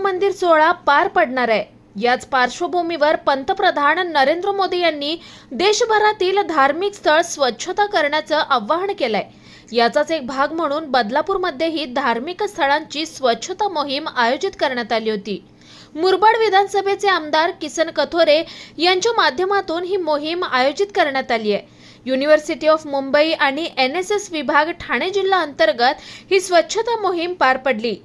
मंदिर सोहळा पार पडणार आहे। याच पार्श्वभूमीवर पंतप्रधान नरेंद्र मोदी यांनी देशभरातील धार्मिक स्थळ स्वच्छता करण्याचं आवाहन केलंय। याचाच एक भाग म्हणून बदलापूरमध्येही धार्मिक स्थळांची स्वच्छता मोहीम आयोजित करण्यात आली होती। मुरबाड विधानसभेचे आमदार किसन कथोरे यांच्या माध्यमातून ही मोहीम आयोजित करण्यात आली आहे। युनिव्हर्सिटी ऑफ मुंबई आणि NSS विभाग ठाणे जिल्हा अंतर्गत ही स्वच्छता मोहीम पार पडली।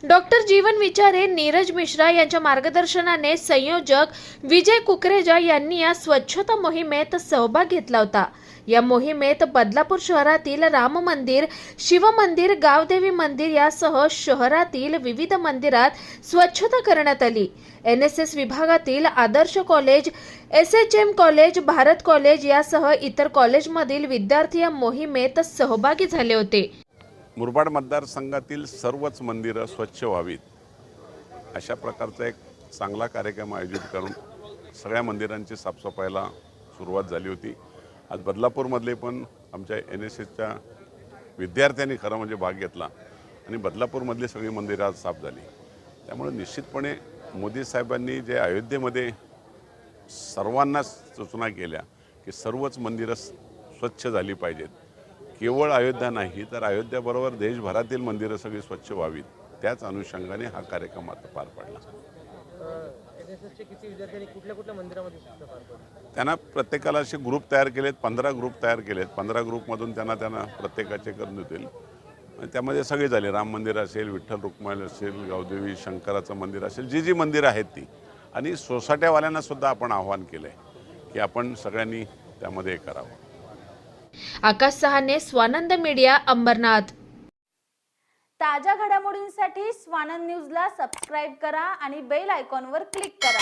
डॉक्टर जीवन विचारे, नीरज मिश्रा यांच्या मार्गदर्शनाने संयोजक विजय कुकरेजा यांनी या स्वच्छता मोहिमेत सहभाग घेतला होता। या मोहिमेत बदलापूर शहरातील राम मंदिर, शिव मंदिर, गावदेवी मंदिर यासह शहरातील विविध मंदिरात स्वच्छता करण्यात आली। NSS विभागातील Adarsh college, SHM college, Bharat college यासह इतर कॉलेजमधील विद्यार्थी या मोहिमेत सहभागी झाले होते। मुरबाड मतदारसंघातील सर्वच मंदिरं स्वच्छ व्हावीत अशा प्रकारचा एक चांगला कार्यक्रम आयोजित करून सगळ्या मंदिरांची साफसफाईला सुरुवात झाली होती। आज बदलापूरमधले पण आमच्या NSSच्या विद्यार्थ्यांनी खरं म्हणजे भाग घेतला आणि बदलापूरमधली सगळी मंदिरं आज साफ झाली। त्यामुळे निश्चितपणे मोदी साहेबांनी जे अयोध्येमध्ये सर्वांना सूचना केल्या की सर्वच मंदिरं स्वच्छ झाली पाहिजेत, केवळ अयोध्या नाही तर अयोध्याबरोबर देशभरातील मंदिरं सगळी स्वच्छ व्हावीत, त्याच अनुषंगाने हा कार्यक्रम आता पार पडला। त्यांना प्रत्येकाला असे ग्रुप तयार केलेत, 15 ग्रुप तयार केलेत। 15 ग्रुपमधून त्यांना प्रत्येकाचे करून देतील आणि त्यामध्ये सगळे झाले। राम मंदिर असेल, विठ्ठल रुक्माई असेल, गावदेवी शंकराचं मंदिर असेल, जी मंदिरं आहेत ती, आणि सोसायट्यावाल्यांना सुद्धा आपण आवाहन केलं आहे की आपण सगळ्यांनी त्यामध्ये करावं। आकाश सहाने, स्वानंद मीडिया, अंबरनाथ। ताज्या घडामोडींसाठी स्वानंद न्यूजला सबस्क्राइब करा आणि बेल आयकॉनवर क्लिक करा।